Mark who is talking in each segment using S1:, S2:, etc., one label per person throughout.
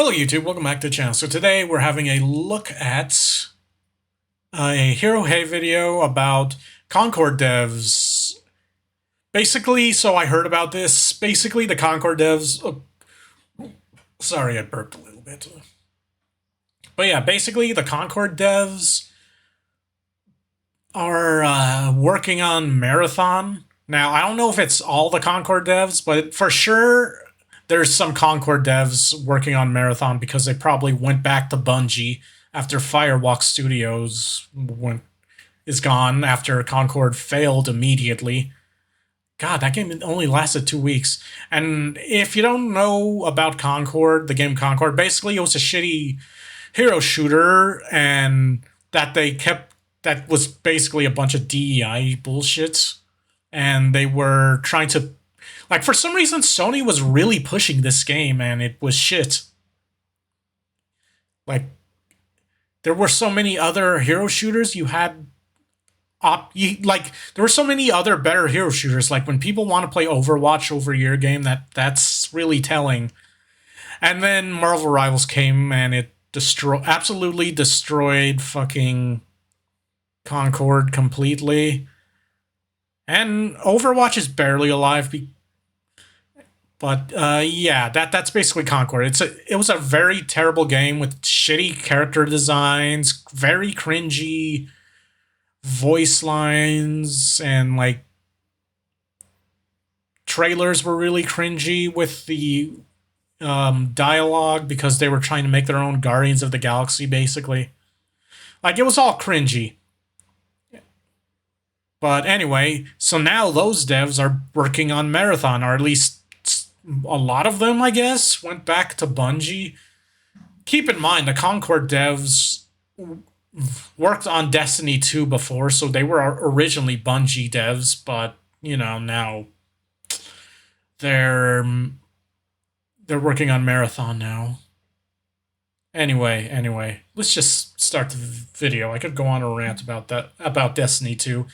S1: Hello YouTube, welcome back to the channel. So today we're having a look at a Hero Hei video about Concord Devs. Basically, so I heard about this, basically the Concord Devs, sorry I burped a little bit. But yeah, basically the Concord Devs are working on Marathon. Now, I don't know if it's all the Concord Devs, but for sure there's some Concord devs working on Marathon because they probably went back to Bungie after Firewalk Studios is gone after Concord failed immediately. God, that game only lasted 2 weeks. And if you don't know about Concord, the game Concord, basically it was a shitty hero shooter, and that was basically a bunch of DEI bullshit. And they were trying to, like, for some reason, Sony was really pushing this game, and it was shit. Like, there were so many other hero shooters you had. There were so many other better hero shooters. Like, when people want to play Overwatch over your game, that's really telling. And then Marvel Rivals came, and it absolutely destroyed fucking Concord completely. And Overwatch is barely alive. But yeah, that's basically Concord. It was a very terrible game with shitty character designs, very cringy voice lines, and like trailers were really cringy with the dialogue because they were trying to make their own Guardians of the Galaxy, basically. Like, it was all cringy. But anyway, so now those devs are working on Marathon, or at least a lot of them, I guess, went back to Bungie. Keep in mind, the Concord devs worked on Destiny 2 before, so they were originally Bungie devs, but, you know, now they're working on Marathon now. Anyway, let's just start the video. I could go on a rant about Destiny 2.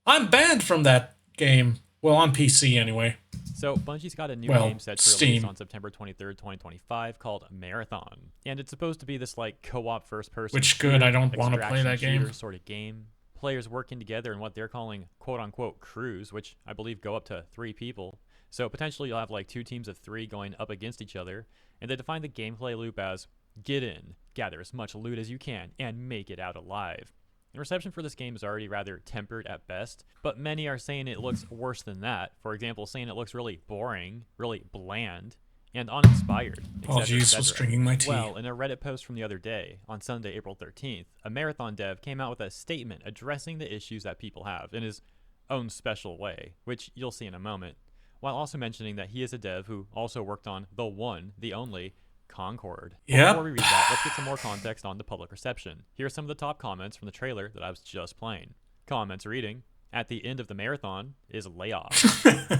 S1: I'm banned from that game. Well, on PC anyway.
S2: So, Bungie's got a new game set to release on September 23rd, 2025 called Marathon. And it's supposed to be this, like, co-op first-person
S1: Which good, I don't want to play that game.
S2: Sort of game. Players working together in what they're calling quote-unquote crews, which I believe go up to 3 people. So, potentially you'll have, like, 2 teams of 3 going up against each other. And they define the gameplay loop as get in, gather as much loot as you can, and make it out alive. The reception for this game is already rather tempered at best, but many are saying it looks worse than that. For example, saying it looks really boring, really bland, and uninspired.
S1: Oh jeez, was drinking my tea.
S2: Well, in a Reddit post from the other day, on Sunday, April 13th, a Marathon dev came out with a statement addressing the issues that people have in his own special way, which you'll see in a moment, while also mentioning that he is a dev who also worked on the one, the only, Concord. Before we read that, let's get some more context on the public reception. Here are some of the top comments from the trailer that I was just playing. Comments reading, at the end of the marathon is layoff.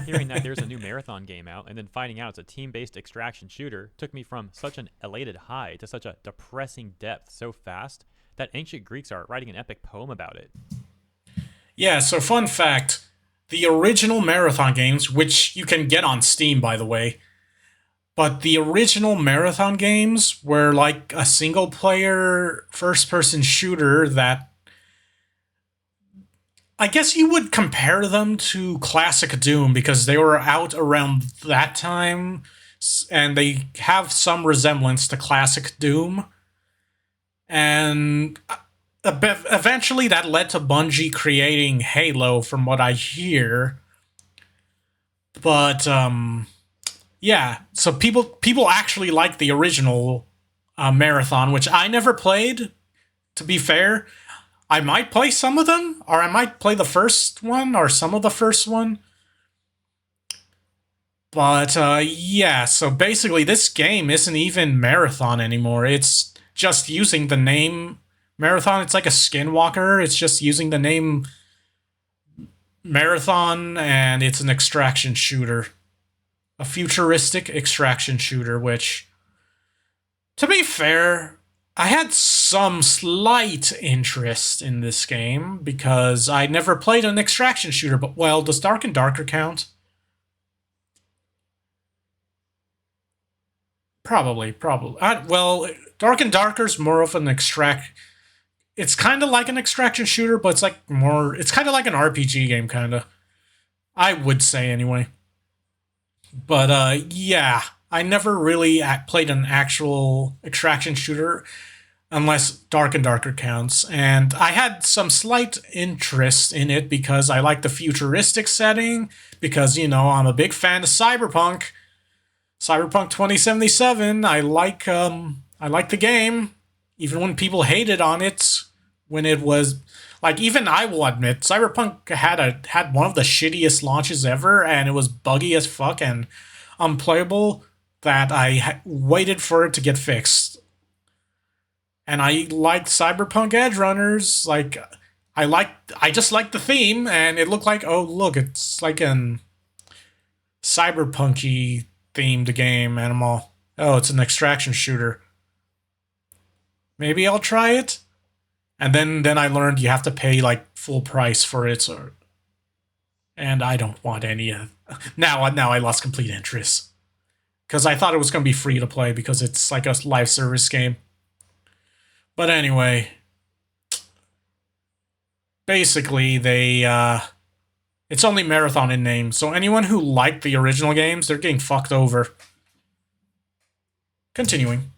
S2: Hearing that there's a new Marathon game out and then finding out it's a team-based extraction shooter took me from such an elated high to such a depressing depth so fast that ancient Greeks are writing an epic poem about it.
S1: Yeah, so fun fact, the original Marathon games, which you can get on Steam by the way, but the original Marathon games were like a single-player first-person shooter that I guess you would compare them to classic Doom because they were out around that time, and they have some resemblance to classic Doom. And eventually that led to Bungie creating Halo, from what I hear. But, yeah, so people actually like the original Marathon, which I never played, to be fair. I might play some of them, or I might play the first one, or some of the first one. But, yeah, so basically this game isn't even Marathon anymore. It's just using the name Marathon. It's like a skinwalker. It's just using the name Marathon, and it's an extraction shooter. A futuristic extraction shooter, which, to be fair, I had some slight interest in this game because I never played an extraction shooter, but, well, does Dark and Darker count? Probably. Well, Dark and Darker's more of an extract. It's kind of like an extraction shooter, but it's like more. It's kind of like an RPG game, kind of. I would say anyway. But yeah, I never really played an actual extraction shooter unless Dark and Darker counts. And I had some slight interest in it because I like the futuristic setting, because, I'm a big fan of Cyberpunk. Cyberpunk 2077, I like the game, even when people hated on it, when it was, like, even I will admit, Cyberpunk had one of the shittiest launches ever, and it was buggy as fuck and unplayable, that I waited for it to get fixed. And I liked Cyberpunk Edge Runners. Like, I just liked the theme, and it looked like, oh look, it's like an cyberpunky themed game, and I'm all, oh, it's an extraction shooter. Maybe I'll try it. And then I learned you have to pay like full price for it, and I don't want any of. Now I lost complete interest because I thought it was going to be free to play because it's like a live service game. But anyway, basically it's only Marathon in name, so anyone who liked the original games, they're getting fucked over. Continuing.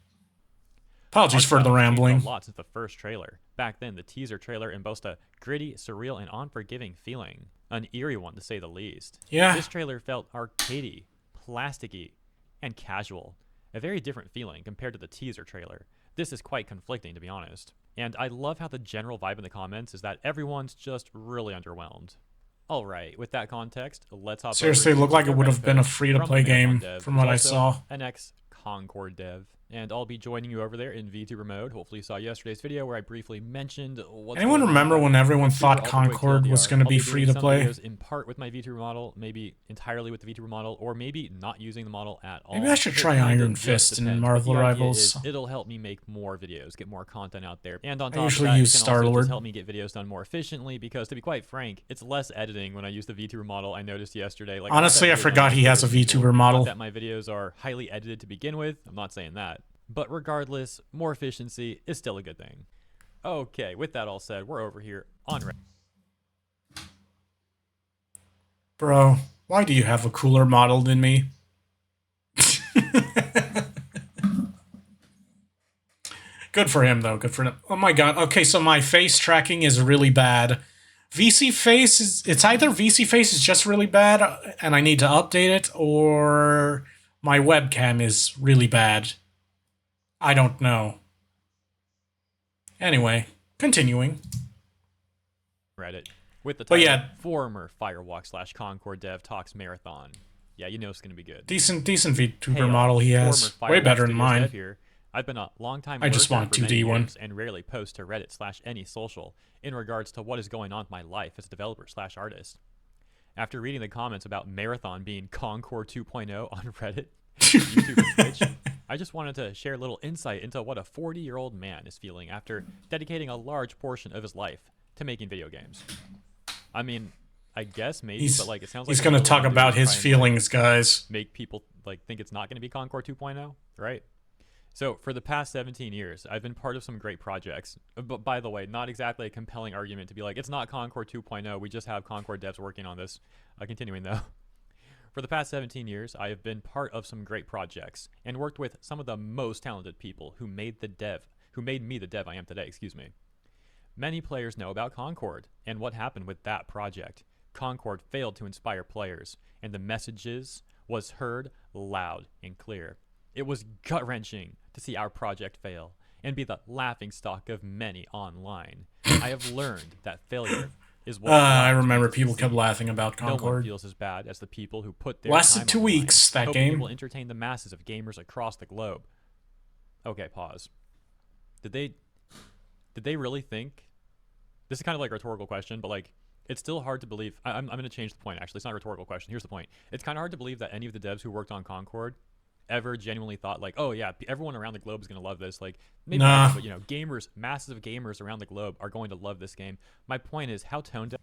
S1: Apologies for the rambling.
S2: A lot since the first trailer. Back then, the teaser trailer embossed a gritty, surreal, and unforgiving feeling. An eerie one, to say the least.
S1: Yeah.
S2: This trailer felt arcadey, plasticky, and casual. A very different feeling compared to the teaser trailer. This is quite conflicting, to be honest. And I love how the general vibe in the comments is that everyone's just really underwhelmed. Alright, with that context, let's hop
S1: Seriously, it looked like it would have been a free-to-play game from what I saw.
S2: An ex-Concord dev. And I'll be joining you over there in VTuber mode. Hopefully you saw yesterday's video where I briefly mentioned what's
S1: Anyone remember when everyone thought Concord was going to be free to play?
S2: In part with my VTuber model, maybe entirely with the VTuber model, or maybe not using the model at all.
S1: Maybe I should try Iron Fist in Marvel Rivals.
S2: It'll help me make more videos, get more content out there. And on top
S1: I usually
S2: of that,
S1: use
S2: it can also
S1: Star-Lord.
S2: just help me get videos done more efficiently, because to be quite frank, it's less editing when I use the VTuber model. I noticed yesterday. Like,
S1: honestly, I forgot he has a VTuber model.
S2: Not that my videos are highly edited to begin with. I'm not saying that. But regardless, more efficiency is still a good thing. Okay, with that all said, we're over here on Reddit.
S1: Bro, why do you have a cooler model than me? Good for him, though. Good for him. Oh my god. Okay, so my face tracking is really bad. VC Face is... It's either VC Face is just really bad, and I need to update it, or my webcam is really bad. I don't know. Anyway, continuing.
S2: Reddit. With the title,
S1: yeah,
S2: former Firewalk / Concord dev talks marathon. Yeah, you know it's going to be good.
S1: Decent VTuber model he has. Way better than mine.
S2: Here. I've been a long-time
S1: I just want a 2D one.
S2: And rarely post to Reddit / any social in regards to what is going on with my life as a developer / artist. After reading the comments about Marathon being Concord 2.0 on Reddit, YouTube and Twitch, I just wanted to share a little insight into what a 40-year-old man is feeling after dedicating a large portion of his life to making video games. I mean, I guess maybe, but like it sounds like
S1: he's going to talk about his feelings, guys.
S2: Make people like think it's not going to be Concord 2.0, right? So for the past 17 years, I've been part of some great projects. But by the way, not exactly a compelling argument to be like, it's not Concord 2.0. We just have Concord devs working on this. Continuing though. For the past 17 years, I have been part of some great projects and worked with some of the most talented people who made me the dev I am today, Many players know about Concord and what happened with that project. Concord failed to inspire players, and the messages was heard loud and clear. It was gut-wrenching to see our project fail and be the laughingstock of many online. I have learned that failure is what
S1: I remember people kept laughing about Concord.
S2: No one feels as bad as the people who put their
S1: lasted
S2: time
S1: 2 weeks, that game.
S2: People entertain the masses of gamers across the globe. Okay, pause. Did they really think? This is kind of like a rhetorical question, but like, it's still hard to believe. I'm going to change the point, actually. It's not a rhetorical question. Here's the point. It's kind of hard to believe that any of the devs who worked on Concord ever genuinely thought like, oh yeah, everyone around the globe is going to love this. Like, maybe not, but you know, gamers, masses of gamers around the globe are going to love this game. My point is, how tone deaf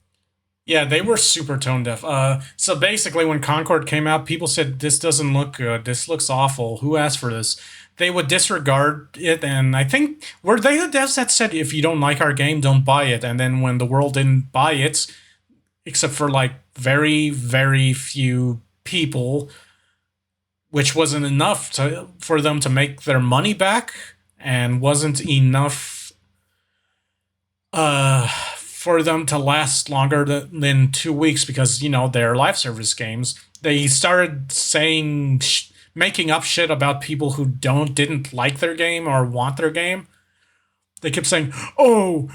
S1: Yeah, they were super tone deaf. So basically, when Concord came out, people said, "This doesn't look good. This looks awful. Who asked for this?" They would disregard it, and I think were they the devs that said, "If you don't like our game, don't buy it." And then when the world didn't buy it, except for like very, very few people, which wasn't enough for them to make their money back, and wasn't enough for them to last longer than 2 weeks because, they're live service games. They started saying, making up shit about people who didn't like their game or want their game. They kept saying, oh,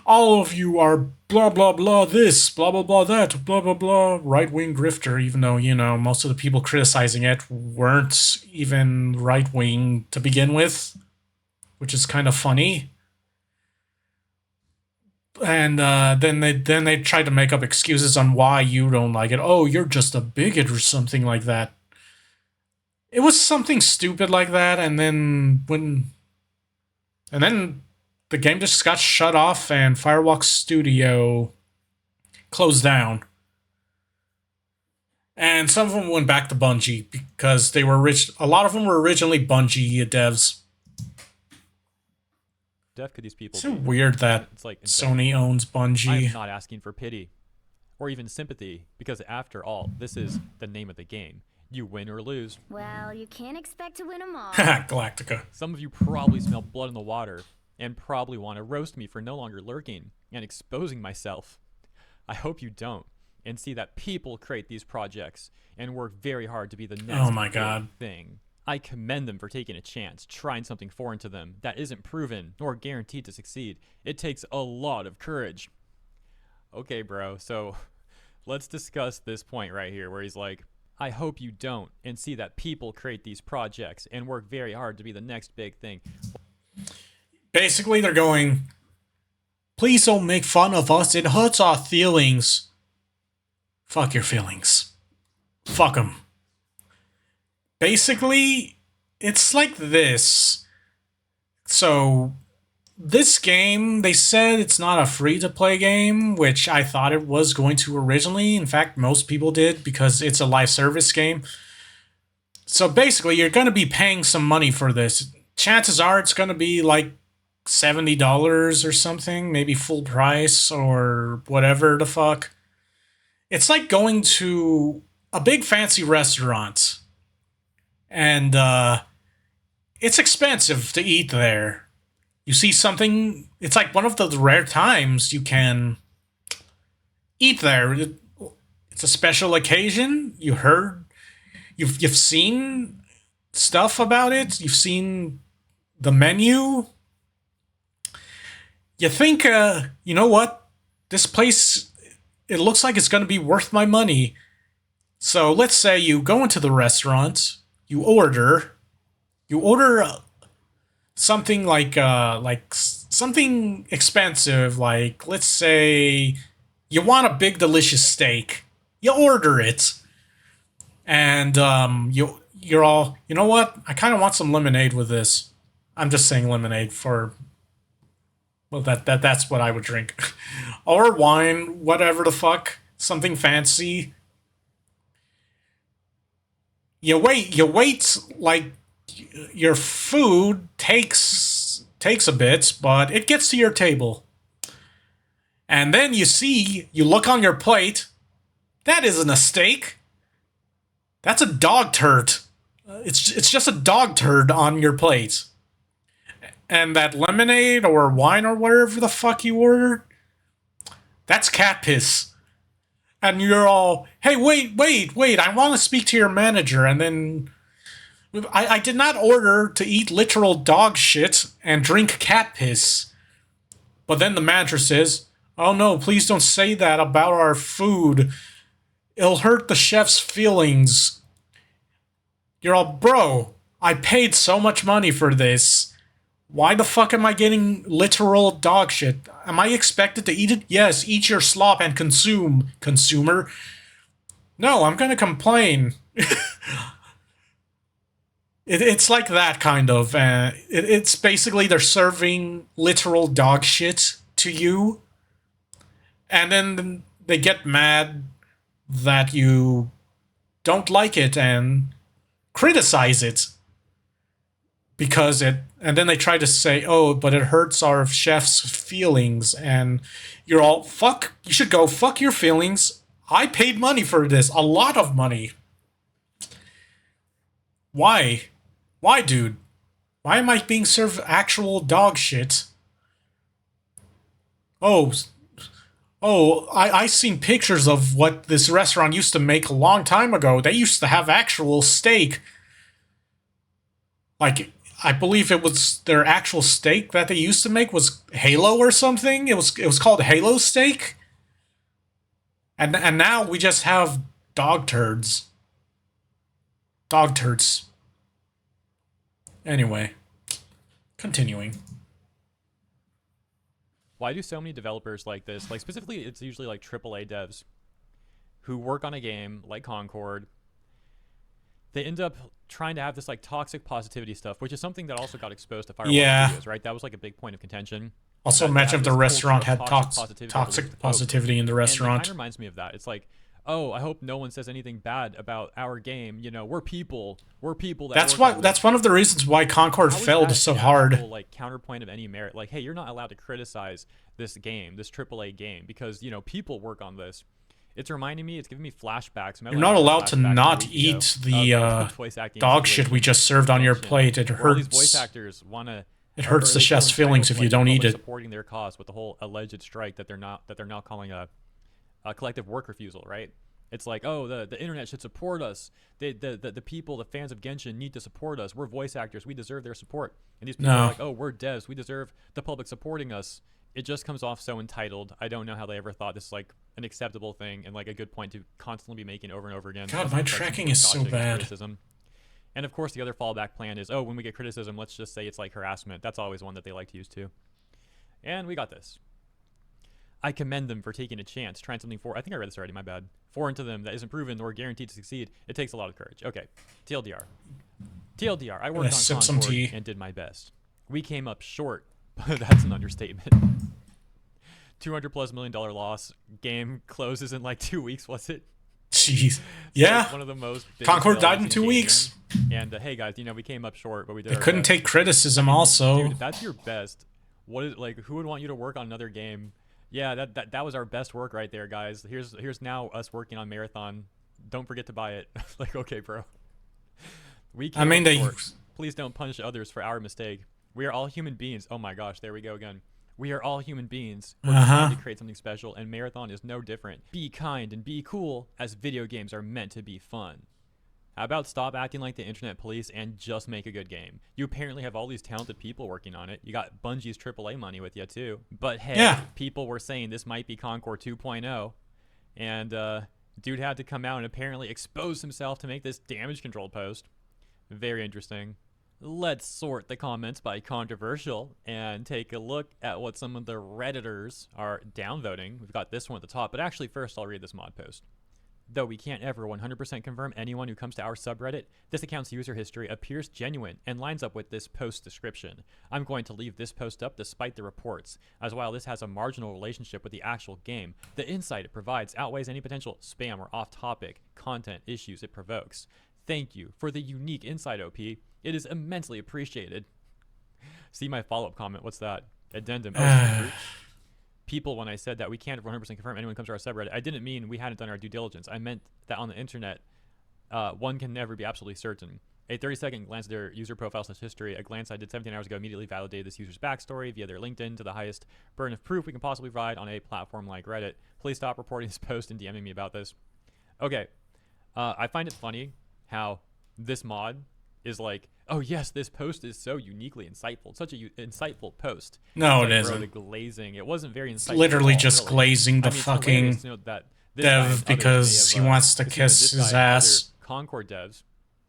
S1: all of you are blah, blah, blah this, blah, blah, blah that, blah, blah, blah, right-wing grifter, even though, most of the people criticizing it weren't even right-wing to begin with, which is kind of funny. And then they tried to make up excuses on why you don't like it. Oh, you're just a bigot or something like that. It was something stupid like that, and then the game just got shut off, and Firewalk Studio closed down. And some of them went back to Bungie because they were a lot of them were originally Bungie devs.
S2: Deaf could these people
S1: It's so
S2: be?
S1: weird that
S2: It's like insane.
S1: Sony owns Bungie.
S2: I'm not asking for pity or even sympathy because after all, this is the name of the game. You win or lose.
S3: Well, you can't expect to win them all.
S1: Galactica.
S2: Some of you probably smell blood in the water and probably want to roast me for no longer lurking and exposing myself. I hope you don't and see that people create these projects and work very hard to be the next
S1: Oh my God.
S2: thing. I commend them for taking a chance, trying something foreign to them that isn't proven nor guaranteed to succeed. It takes a lot of courage. Okay, bro, so let's discuss this point right here where he's like, I hope you don't and see that people create these projects and work very hard to be the next big thing.
S1: Basically, they're going, please don't make fun of us. It hurts our feelings. Fuck your feelings. Fuck them. Basically, it's like this. So, this game, they said it's not a free-to-play game, which I thought it was going to originally. In fact, most people did because it's a live service game. So basically, you're going to be paying some money for this. Chances are it's going to be like $70 or something, maybe full price or whatever the fuck. It's like going to a big fancy restaurant. And it's expensive to eat there. You see something, it's like one of the rare times you can eat there. It's a special occasion. You've seen stuff about it. You've seen the menu. You think, you know what? This place, it looks like it's going to be worth my money. So let's say you go into the restaurant, you order something like something expensive, like let's say you want a big delicious steak. You order it, and you're all, you know what? I kind of want some lemonade with this. I'm just saying lemonade for, well, that's what I would drink, or wine, whatever the fuck, something fancy. You wait like your food takes a bit, but it gets to your table. And then you look on your plate, that isn't a steak. That's a dog turd. It's just a dog turd on your plate. And that lemonade or wine or whatever the fuck you ordered, that's cat piss. And you're all, hey, wait, I want to speak to your manager. And then I did not order to eat literal dog shit and drink cat piss. But then the manager says, oh no, please don't say that about our food. It'll hurt the chef's feelings. You're all, bro, I paid so much money for this. Why the fuck am I getting literal dog shit? Am I expected to eat it? Yes, eat your slop and consume, consumer. No, I'm gonna complain. It's like that kind of. It's basically they're serving literal dog shit to you. and then they get mad that you don't like it and criticize it because it, and then they try to say, oh, but it hurts our chef's feelings, and you're all, fuck, you should go fuck your feelings. I paid money for this, a lot of money. Why? Why, dude? Why am I being served actual dog shit? Oh, I seen pictures of what this restaurant used to make a long time ago. They used to have actual steak. Like, I believe it was their actual steak that they used to make was Halo or something. It was called Halo steak. And now we just have dog turds. Dog turds. Anyway, continuing.
S2: Why do so many developers like this? Like, specifically, it's usually like AAA devs who work on a game like Concord. They end up trying to have this like toxic positivity stuff, which is something that also got exposed to Firewall Studios, right? That was like a big point of contention.
S1: Also, imagine if the restaurant had toxic positivity in the restaurant.
S2: And it kind of reminds me of that. It's like, oh, I hope no one says anything bad about our game. You know, we're people. We're people.
S1: That's one of the reasons why Concord failed so hard.
S2: Like counterpoint of any merit. Like, hey, you're not allowed to criticize this game, this AAA game, because you know people work on this. It's reminding me. It's giving me flashbacks.
S1: You're not allowed to not eat the dog shit we just served on your plate. It hurts.
S2: These voice actors want to.
S1: It hurts the chef's feelings if you don't eat it.
S2: Supporting their cause with the whole alleged strike that they're now calling a collective work refusal, right? It's like, oh, the internet should support us. The people, the fans of Genshin need to support us. We're voice actors. We deserve their support. And these people are like, oh, we're devs. We deserve the public supporting us. It just comes off so entitled. I don't know how they ever thought this is like an acceptable thing and like a good point to constantly be making over and over again.
S1: God, my tracking is so bad.
S2: Criticism. And of course, the other fallback plan is, oh, when we get criticism, let's just say it's like harassment. That's always one that they like to use too. And we got this. I commend them for taking a chance, trying something I think I read this already, my bad. Foreign to them that isn't proven or guaranteed to succeed. It takes a lot of courage. Okay, TLDR. TLDR, I worked on Concord and did my best. We came up short, but that's an understatement. $200+ million loss. Game closes in like 2 weeks, was it?
S1: Jeez. Yeah.
S2: Like one of the most.
S1: Concord died in 2 weeks.
S2: And hey guys, you know, we came up short, but we did.
S1: They couldn't take criticism also.
S2: Dude, if that's your best, what is, like, who would want you to work on another game? Yeah, that was our best work right there, guys. Here's now us working on Marathon. Don't forget to buy it. Like, okay, bro. Please don't punish others for our mistake. We are all human beings. Oh my gosh, there we go again. We are all human beings. We're trying to create something special, and Marathon is no different. Be kind and be cool, as video games are meant to be fun. How about stop acting like the internet police and just make a good game? You apparently have all these talented people working on it. You got Bungie's AAA money with you too. But hey, people were saying this might be Concord 2.0, and dude had to come out and apparently expose himself to make this damage control post. Very interesting. Let's sort the comments by controversial and take a look at what some of the Redditors are downvoting. We've got this one at the top, but actually first I'll read this mod post. Though we can't ever 100% confirm anyone who comes to our subreddit, this account's user history appears genuine and lines up with this post's description. I'm going to leave this post up despite the reports, as while this has a marginal relationship with the actual game, the insight it provides outweighs any potential spam or off-topic content issues it provokes. Thank you for the unique insight, OP. It is immensely appreciated. See my follow-up comment. What's that? Addendum. People, when I said that we can't 100% confirm anyone comes to our subreddit, I didn't mean we hadn't done our due diligence. I meant that on the internet, one can never be absolutely certain. A 30-second glance at their user profile / history, a glance I did 17 hours ago immediately validated this user's backstory via their LinkedIn to the highest burden of proof we can possibly provide on a platform like Reddit. Please stop reporting this post and DMing me about this. Okay, I find it funny how this mod is like, oh yes, this post is so uniquely insightful. Such a insightful post.
S1: No,
S2: it
S1: isn't.
S2: The glazing. It wasn't very insightful.
S1: It's literally just glazing the fucking dev because he wants to kiss his ass.
S2: Concord devs,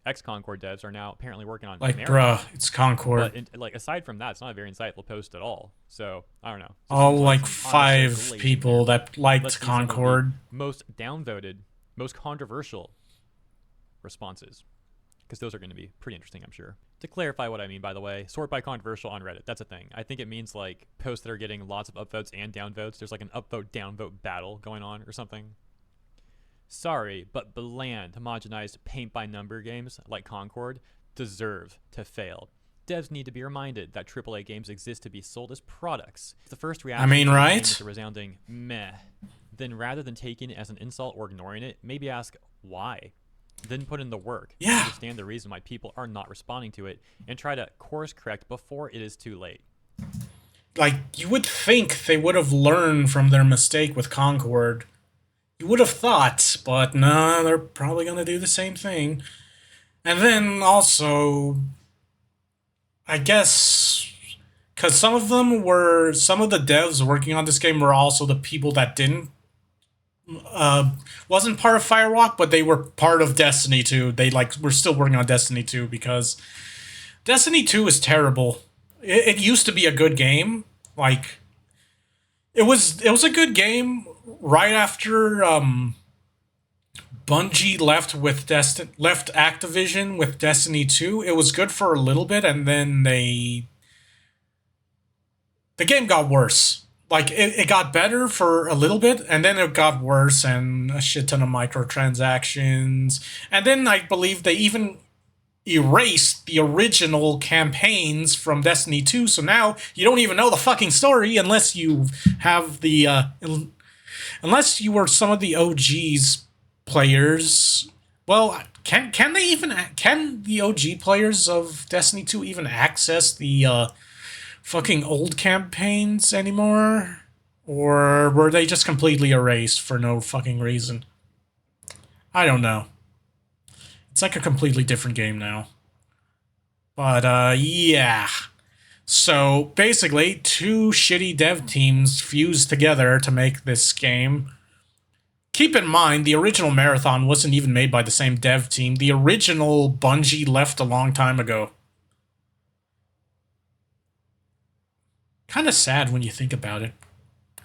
S2: ex-Concord devs are now apparently working on
S1: like, bruh, it's Concord.
S2: But like, aside from that, it's not a very insightful post at all. So I don't know.
S1: All like 5 people that liked Concord.
S2: Most downvoted, most controversial responses. because those are going to be pretty interesting, I'm sure. To clarify what I mean, by the way, sort by controversial on Reddit. That's a thing. I think it means like posts that are getting lots of upvotes and downvotes. There's like an upvote downvote battle going on or something. Sorry, but bland, homogenized paint by number games like Concord deserve to fail. Devs need to be reminded that AAA games exist to be sold as products. If the first reaction to the game
S1: right?
S2: is a resounding meh, then rather than taking it as an insult or ignoring it, maybe ask why. Then put in the work,
S1: Yeah.
S2: understand the reason why people are not responding to it, and try to course correct before it is too late.
S1: Like, you would think they would have learned from their mistake with Concord. You would have thought, but no, they're probably going to do the same thing. And then also, I guess, because some of the devs working on this game were also the people that wasn't part of Firewalk, but they were part of Destiny 2. They were still working on Destiny 2 because Destiny 2 is terrible. It used to be a good game. Like, it was a good game right after Bungie left Activision with Destiny 2. It was good for a little bit, and then the game got worse. Like, it got better for a little bit, and then it got worse, and a shit ton of microtransactions. And then I believe they even erased the original campaigns from Destiny 2, so now you don't even know the fucking story unless you have unless you were some of the OG's players. Well, can the OG players of Destiny 2 even access the fucking old campaigns anymore? Or were they just completely erased for no fucking reason? I don't know. It's like a completely different game now. But, yeah. So, basically, two shitty dev teams fused together to make this game. Keep in mind, the original Marathon wasn't even made by the same dev team. The original Bungie left a long time ago. Kind of sad when you think about it.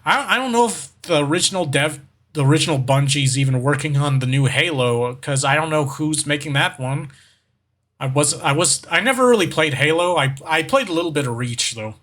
S1: I don't know if the original Bungie's even working on the new Halo, because I don't know who's making that one. I never really played Halo. I played a little bit of Reach though.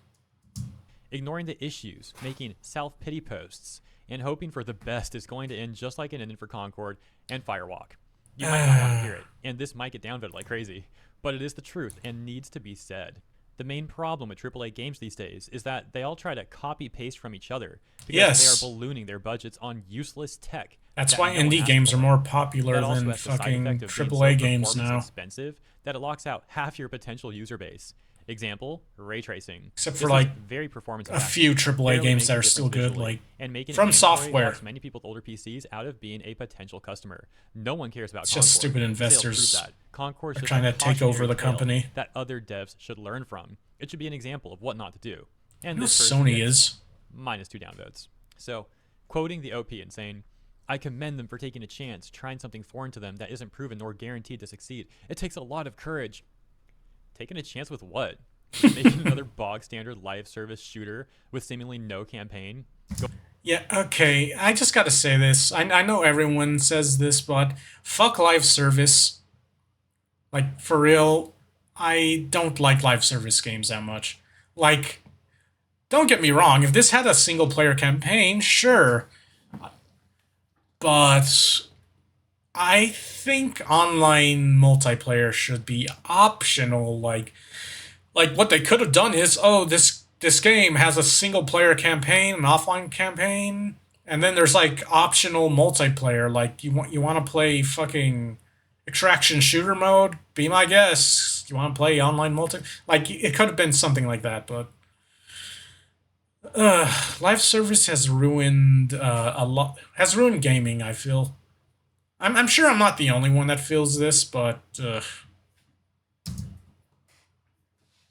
S2: Ignoring the issues, making self-pity posts, and hoping for the best is going to end just like it ended for Concord and Firewalk. You might not want to hear it, and this might get downvoted like crazy, but it is the truth and needs to be said. The main problem with AAA games these days is that they all try to copy-paste from each other because
S1: Yes.
S2: they are ballooning their budgets on useless tech.
S1: That's
S2: that
S1: why
S2: no one
S1: indie
S2: asked
S1: games are
S2: for.
S1: more popular
S2: That also
S1: than
S2: has the side
S1: fucking
S2: effect of being
S1: AAA
S2: so
S1: games
S2: performance
S1: now.
S2: expensive that it locks out half your potential user base. Example, ray tracing.
S1: Except
S2: This
S1: for,
S2: is
S1: like,
S2: very performance
S1: A few AAA
S2: barely
S1: games
S2: makes
S1: that
S2: a
S1: are still
S2: difference
S1: good,
S2: visually,
S1: like
S2: and making it
S1: from
S2: mandatory
S1: software.
S2: locks many people with older PCs out of being a potential customer. No one cares about
S1: It's
S2: Concord.
S1: just stupid
S2: Sales
S1: investors
S2: prove that. Concord's
S1: are
S2: just
S1: trying
S2: a
S1: to take over
S2: cautionary
S1: the
S2: tale
S1: company.
S2: that other devs should learn from. It should be an example of what not to do. And
S1: You know
S2: this person
S1: Sony
S2: gets
S1: is.
S2: -2 downvotes. So, quoting the OP and saying, I commend them for taking a chance, trying something foreign to them that isn't proven nor guaranteed to succeed. It takes a lot of courage. Taking a chance with what? Making another bog standard live service shooter with seemingly no campaign?
S1: Yeah, okay. I just gotta say this. I know everyone says this, but fuck live service. Like, for real, I don't like live service games that much. Like, don't get me wrong, if this had a single player campaign, sure. But I think online multiplayer should be optional. Like what they could have done is, this game has a single player campaign, an offline campaign, and then there's like optional multiplayer. Like you want to play fucking extraction shooter mode? Be my guest. You want to play online multi? Like it could have been something like that, but live service has ruined a lot. Has ruined gaming. I feel. I'm sure I'm not the only one that feels this, but.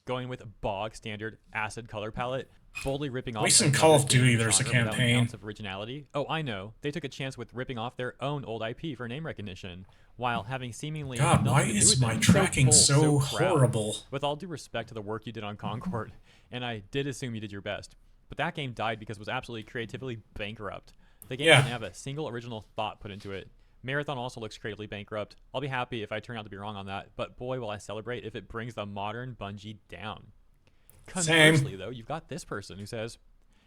S2: Going with a bog standard acid color palette, boldly ripping off.
S1: At least in
S2: another
S1: Call of Duty,
S2: gaming
S1: there's a
S2: genre without an
S1: campaign.
S2: ounce of originality. Oh, I know. They took a chance with ripping off their own old IP for name recognition, while having seemingly
S1: God,
S2: nothing
S1: why
S2: to do
S1: is
S2: with
S1: my
S2: it.
S1: tracking
S2: bold,
S1: so
S2: proud.
S1: horrible?
S2: With all due respect to the work you did on Concord, and I did assume you did your best, but that game died because it was absolutely creatively bankrupt. The game
S1: Yeah.
S2: didn't have a single original thought put into it, Marathon also looks creatively bankrupt. I'll be happy if I turn out to be wrong on that, but boy, will I celebrate if it brings the modern Bungie down. Conversely, though, you've got this person who says,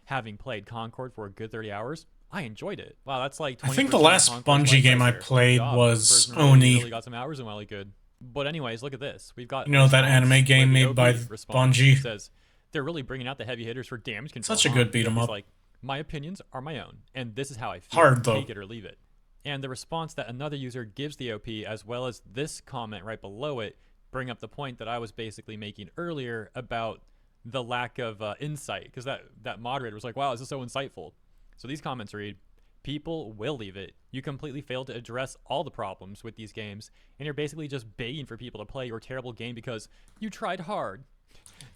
S2: having played Concord for a good 30 hours, I enjoyed it. Wow, that's like 20%
S1: I think the last
S2: Concord's
S1: Bungie game I
S2: there.
S1: played
S2: Good job.
S1: was
S2: Person
S1: Oni.
S2: really got some hours in while he could. But anyways, look at this. We've got
S1: You know, that
S2: response
S1: anime game
S2: where the
S1: made by
S2: OP responds.
S1: Bungie.
S2: It says, they're really bringing out the heavy hitters for damage control.
S1: Such a good beat 'em
S2: He's
S1: up.
S2: like, my opinions are my own, and this is how I feel.
S1: Hard, though.
S2: Take it or leave it. And the response that another user gives the OP, as well as this comment right below it, bring up the point that I was basically making earlier about the lack of insight, because that moderator was like, wow, this is so insightful. So these comments read, people will leave it. You completely failed to address all the problems with these games, and you're basically just begging for people to play your terrible game because you tried hard.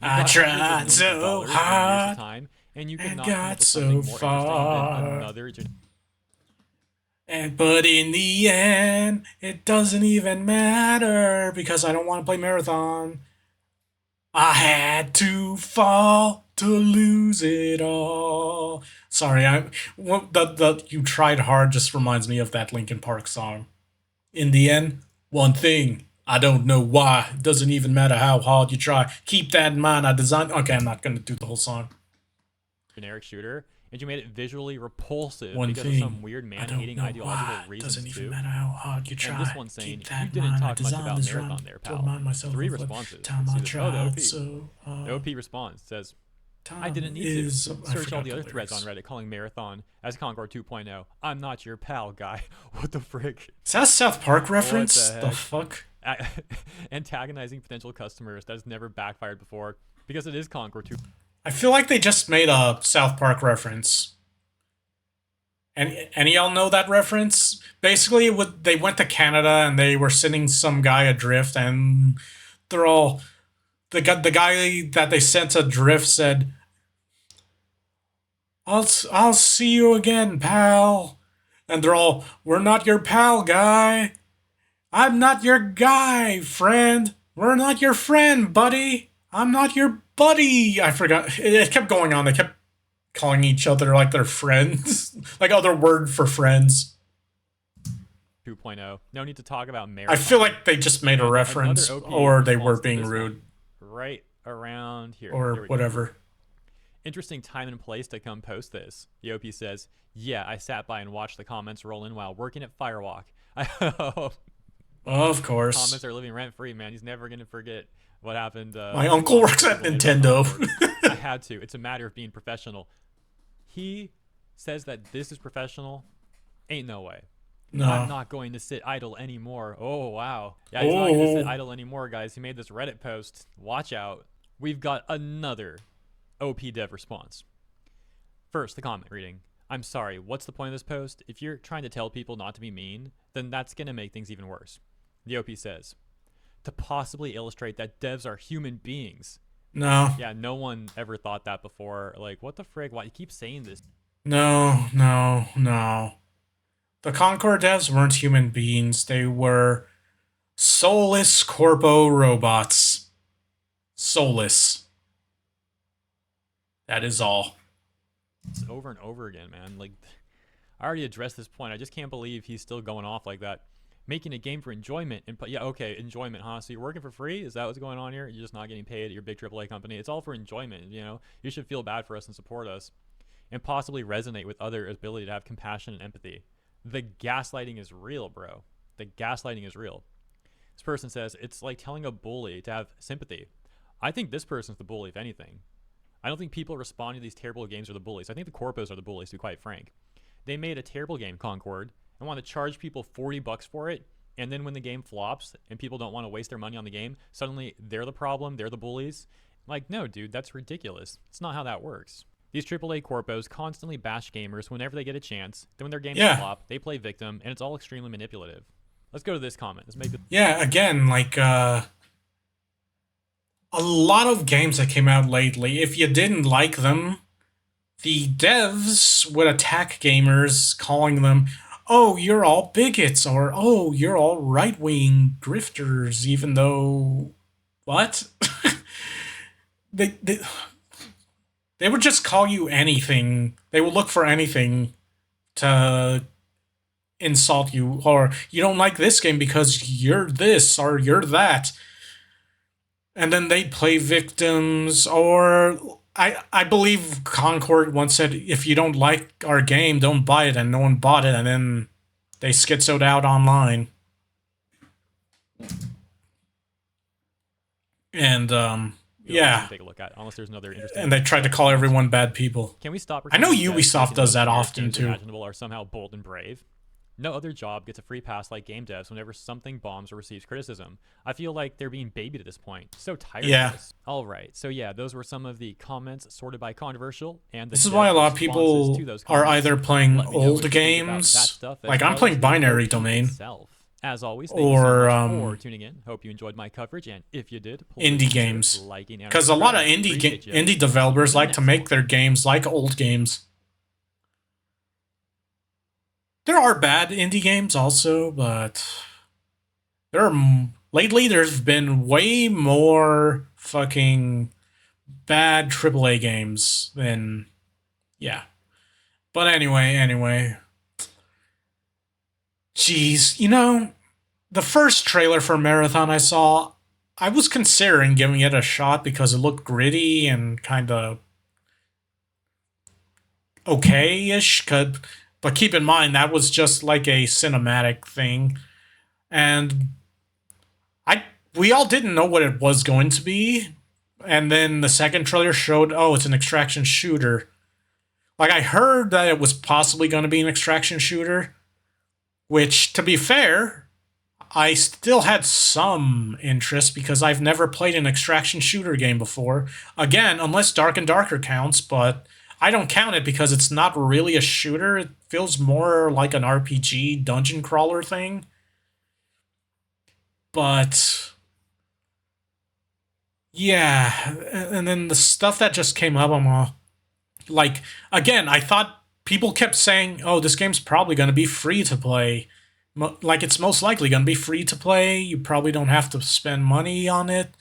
S1: I tried so hard
S2: time, and you could
S1: and
S2: not come up
S1: got
S2: with something
S1: so
S2: more
S1: far.
S2: interesting than another
S1: But in the end, it doesn't even matter because I don't want to play Marathon. I had to fall to lose it all. Sorry, the you tried hard just reminds me of that Linkin Park song. In the end, one thing. I don't know why. It doesn't even matter how hard you try. Keep that in mind. I designed. Okay, I'm not gonna do the whole song.
S2: generic shooter, and you made it visually repulsive
S1: One
S2: because
S1: thing,
S2: of some weird
S1: I don't
S2: man-hating
S1: know
S2: ideological
S1: why.
S2: reasons
S1: Doesn't even
S2: too.
S1: matter how hard you try.
S2: And this one's saying,
S1: Keep that
S2: you
S1: in
S2: didn't
S1: mind. I
S2: talk much
S1: designed
S2: about
S1: this
S2: Marathon
S1: run
S2: there,
S1: to
S2: pal.
S1: remind myself
S2: 3
S1: of what
S2: responses.
S1: time
S2: See
S1: I
S2: this? Oh, the
S1: tried.
S2: OP.
S1: So
S2: The OP responds, says, I
S1: time
S2: didn't need
S1: is,
S2: to
S1: I
S2: search all
S1: forgot
S2: the other threads on
S1: lyrics.
S2: Reddit calling Marathon as Concord 2.0. I'm not your pal, guy. What the frick?
S1: Is that a South Park reference?
S2: the
S1: The
S2: heck?
S1: fuck?
S2: Antagonizing potential customers that has never backfired before because it is Concord 2.
S1: I feel like they just made a South Park reference. And any y'all know that reference? Basically, they went to Canada and they were sending some guy adrift, and they're all the guy that they sent adrift said, "I'll see you again, pal." And they're all, "We're not your pal, guy. I'm not your guy, friend. We're not your friend, buddy. I'm not your buddy." I forgot. It kept going on. They kept calling each other like their friends, like other word for friends.
S2: 2.0. No need to talk about Marathon.
S1: I feel like they just made a
S2: And
S1: reference,
S2: another OP
S1: or they were
S2: response to
S1: being
S2: this
S1: rude,
S2: one, right around here.
S1: or
S2: Here we go.
S1: whatever.
S2: Interesting time and place to come post this. The OP says, yeah, I sat by and watched the comments roll in while working at Firewalk. I hope
S1: Of course.
S2: comments are living rent free, man. He's never going to forget what happened.
S1: My uncle works at Nintendo.
S2: I had to. It's a matter of being professional. He says that this is professional. Ain't no way.
S1: No.
S2: I'm not going to sit idle anymore. Oh, wow. Yeah, he's not going to sit
S1: Oh.
S2: idle anymore, guys. He made this Reddit post. Watch out. We've got another OP dev response. First, the comment reading. I'm sorry, what's the point of this post? If you're trying to tell people not to be mean, then that's going to make things even worse. The OP says, to possibly illustrate that devs are human beings.
S1: No.
S2: Yeah, no one ever thought that before. Like, what the frig? Why you keep saying this?
S1: No. The Concord devs weren't human beings. They were soulless corpo robots. Soulless. That is all.
S2: Over and over again, man. Like, I already addressed this point. I just can't believe he's still going off like that. Making a game for enjoyment and yeah, okay, enjoyment, huh? So you're working for free? Is that what's going on here? You're just not getting paid at your big AAA company. It's all for enjoyment, you know? You should feel bad for us and support us and possibly resonate with others' ability to have compassion and empathy. The gaslighting is real, bro. The gaslighting is real. This person says, it's like telling a bully to have sympathy. I think this person's the bully, if anything. I don't think people responding to these terrible games are the bullies. I think the corpos are the bullies, to be quite frank. They made a terrible game, Concord, and want to charge people $40 for it, and then when the game flops and people don't want to waste their money on the game, suddenly they're the problem, they're the bullies. Like, no, dude, that's ridiculous. It's not how that works. These AAA corpos constantly bash gamers whenever they get a chance. Then when their games flop, they play victim, and it's all extremely manipulative. Let's go to this comment. Let's make it.
S1: Yeah, again, like, a lot of games that came out lately, if you didn't like them, the devs would attack gamers, calling them, oh, you're all bigots, or oh, you're all right-wing grifters, even though... What? they would just call you anything. They would look for anything to insult you, or you don't like this game because you're this or you're that. And then they'd play victims, or I believe Concord once said, if you don't like our game, don't buy it, and no one bought it, and then they schizoed out online. And yeah,
S2: take a look at, unless there's another interesting.
S1: And they tried to call everyone bad people.
S2: Can we stop?
S1: I know
S2: pretending that
S1: Ubisoft
S2: making
S1: does
S2: the
S1: that
S2: weirdest
S1: often
S2: games
S1: too.
S2: Imaginable are somehow bold and brave. No other job gets a free pass like game devs whenever something bombs or receives criticism. I feel like they're being babied at this point. So tired of this. All right, so yeah, those were some of the comments sorted by controversial, and
S1: this is why a lot of people are either playing old games, like I'm playing Binary Domain,
S2: as always,
S1: or
S2: for tuning in. Hope you enjoyed my coverage, and if you did,
S1: indie games, because a lot of indie developers like to make their games like old games. There are bad indie games also, but lately there's been way more fucking bad AAA games than, yeah. But anyway. Jeez, you know, the first trailer for Marathon I saw, I was considering giving it a shot because it looked gritty and kind of okay-ish, but keep in mind, that was just like a cinematic thing. And we all didn't know what it was going to be. And then the second trailer showed, oh, it's an extraction shooter. Like, I heard that it was possibly going to be an extraction shooter, which, to be fair, I still had some interest because I've never played an extraction shooter game before. Again, unless Dark and Darker counts, but I don't count it because it's not really a shooter. It feels more like an RPG dungeon crawler thing. But yeah, and then the stuff that just came up, I'm all, like, again, I thought people kept saying, oh, this game's probably going to be free to play. Like, it's most likely going to be free to play. You probably don't have to spend money on it.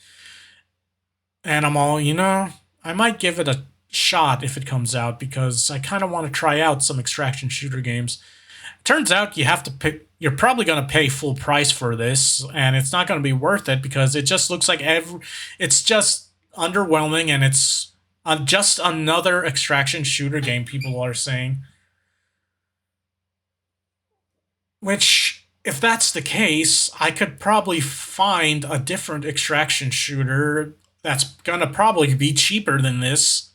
S1: And I'm all, you know, I might give it a shot if it comes out because I kind of want to try out some extraction shooter games. Turns out you have to pick. You're probably going to pay full price for this, and it's not going to be worth it because it just looks like it's just underwhelming, and it's just another extraction shooter game, people are saying. Which, if that's the case, I could probably find a different extraction shooter that's going to probably be cheaper than this.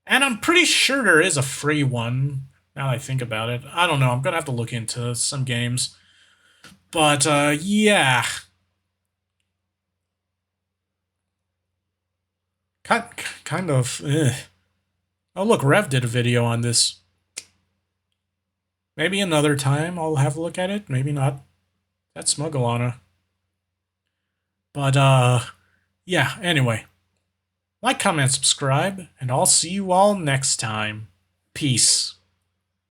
S1: And I'm pretty sure there is a free one, now that I think about it. I don't know, I'm going to have to look into some games. But, yeah. Kind of, Oh, look, Rev did a video on this. Maybe another time I'll have a look at it, maybe not. That's Smugglana. But, yeah, anyway. Like, comment, subscribe, and I'll see you all next time. Peace.